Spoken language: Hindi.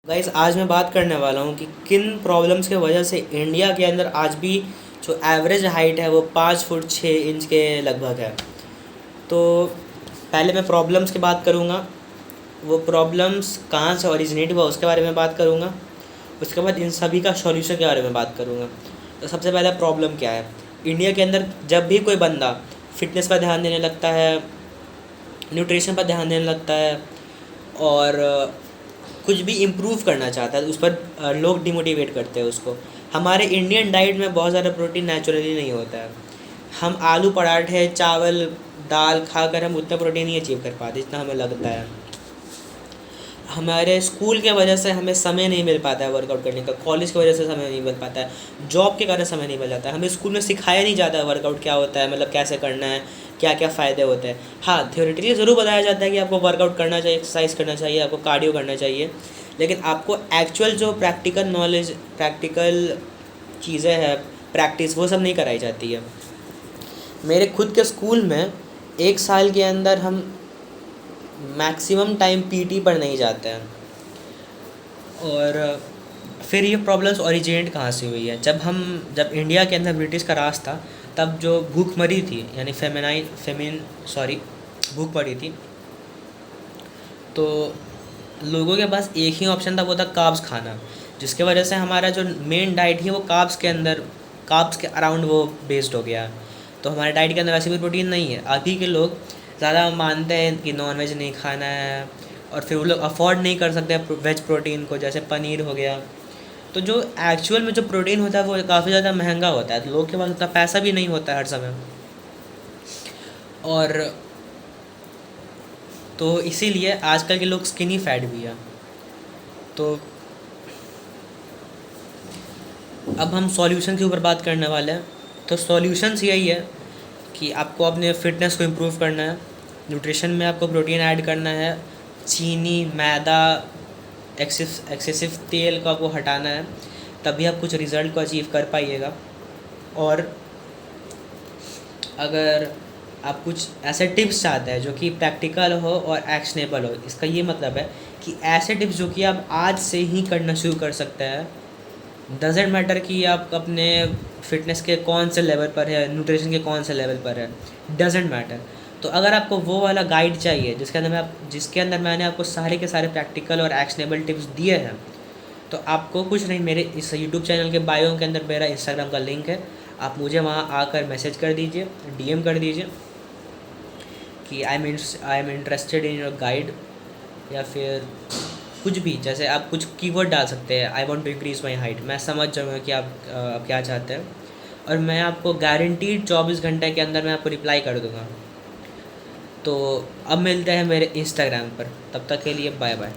गाइस आज मैं बात करने वाला हूँ कि किन प्रॉब्लम्स के वजह से इंडिया के अंदर आज भी जो एवरेज हाइट है वो 5 फुट 6 इंच के लगभग है। तो पहले मैं प्रॉब्लम्स की बात करूँगा, वो प्रॉब्लम्स कहाँ से ओरिजिनेट हुआ उसके बारे में बात करूँगा। उसके बाद इन सभी का सॉल्यूशन के बारे में बात करूँगा। तो सबसे पहला प्रॉब्लम क्या है, इंडिया के अंदर जब भी कोई बंदा फिटनेस पर ध्यान देने लगता है, न्यूट्रिशन पर ध्यान देने लगता है और कुछ भी इम्प्रूव करना चाहता है, उस पर लोग डिमोटिवेट करते हैं उसको। हमारे इंडियन डाइट में बहुत ज़्यादा प्रोटीन नेचुरली नहीं होता है। हम आलू पराठे चावल दाल खाकर हम उतना प्रोटीन नहीं अचीव कर पाते जितना हमें लगता है। हमारे स्कूल के वजह से हमें समय नहीं मिल पाता है वर्कआउट करने का, कॉलेज की वजह से समय नहीं मिल पाता है, जॉब के कारण समय नहीं मिल जाता है। हमें स्कूल में सिखाया नहीं जाता है वर्कआउट क्या होता है, मतलब कैसे करना है, क्या क्या फ़ायदे होते हैं। हाँ, थ्योरेटिकली ज़रूर बताया जाता है कि आपको वर्कआउट करना चाहिए, एक्सरसाइज करना चाहिए, आपको कार्डियो करना चाहिए, लेकिन आपको एक्चुअल जो प्रैक्टिकल नॉलेज, प्रैक्टिकल चीज़ें हैं, प्रैक्टिस, वो सब नहीं कराई जाती है। मेरे खुद के स्कूल में 1 साल के अंदर हम मैक्सिमम टाइम पीटी पर नहीं जाते हैं। और फिर ये प्रॉब्लम्स ओरिजिनेट कहाँ से हुई है, जब इंडिया के अंदर ब्रिटिश का राज था, तब जो भूखमरी थी, यानी भूख पड़ी थी, तो लोगों के पास एक ही ऑप्शन था, वो था कार्ब्स खाना, जिसके वजह से हमारा जो मेन डाइट है वो कार्ब्स के अराउंड वो बेस्ड हो गया। तो हमारे डाइट के अंदर वैसे भी प्रोटीन नहीं है। अभी के लोग ज़्यादा मानते हैं कि नॉन वेज नहीं खाना है, और फिर वो लोग अफोर्ड नहीं कर सकते वेज प्रोटीन को, जैसे पनीर हो गया। तो जो एक्चुअल में जो प्रोटीन होता है वो काफ़ी ज़्यादा महंगा होता है, तो लोग के पास उतना पैसा भी नहीं होता है हर समय। और तो इसीलिए आजकल के लोग स्किनी फैट भी है। तो अब हम सॉल्यूशन के ऊपर बात करने वाले हैं। तो सॉल्यूशंस यही है कि आपको अपने फिटनेस को इम्प्रूव करना है, न्यूट्रिशन में आपको प्रोटीन ऐड करना है, चीनी मैदा एक्सेसिव तेल को आपको हटाना है, तभी आप कुछ रिज़ल्ट को अचीव कर पाइएगा। और अगर आप कुछ ऐसे टिप्स चाहते हैं जो कि प्रैक्टिकल हो और एक्शनेबल हो, इसका ये मतलब है कि ऐसे टिप्स जो कि आप आज से ही करना शुरू कर सकते हैं। डजेंट मैटर कि आप अपने फिटनेस के कौन से लेवल पर है, न्यूट्रिशन के कौन से लेवल पर है, डजेंट मैटर। तो अगर आपको वो वाला गाइड चाहिए जिसके अंदर मैंने आपको सारे के सारे प्रैक्टिकल और एक्शनेबल टिप्स दिए हैं, तो आपको कुछ नहीं, मेरे इस यूट्यूब चैनल के बायो के अंदर मेरा इंस्टाग्राम का लिंक है, आप मुझे वहाँ आकर मैसेज कर दीजिए, डीएम कर दीजिए कि I am interested in your guide, या फिर कुछ भी, जैसे आप कुछ कीवर्ड डाल सकते हैं, I want to increase my height, मैं समझ जाऊँगा कि आप क्या चाहते हैं, और मैं आपको गारंटीड 24 घंटे के अंदर मैं आपको रिप्लाई कर दूँगा। तो अब मिलते हैं मेरे इंस्टाग्राम पर, तब तक के लिए बाय बाय।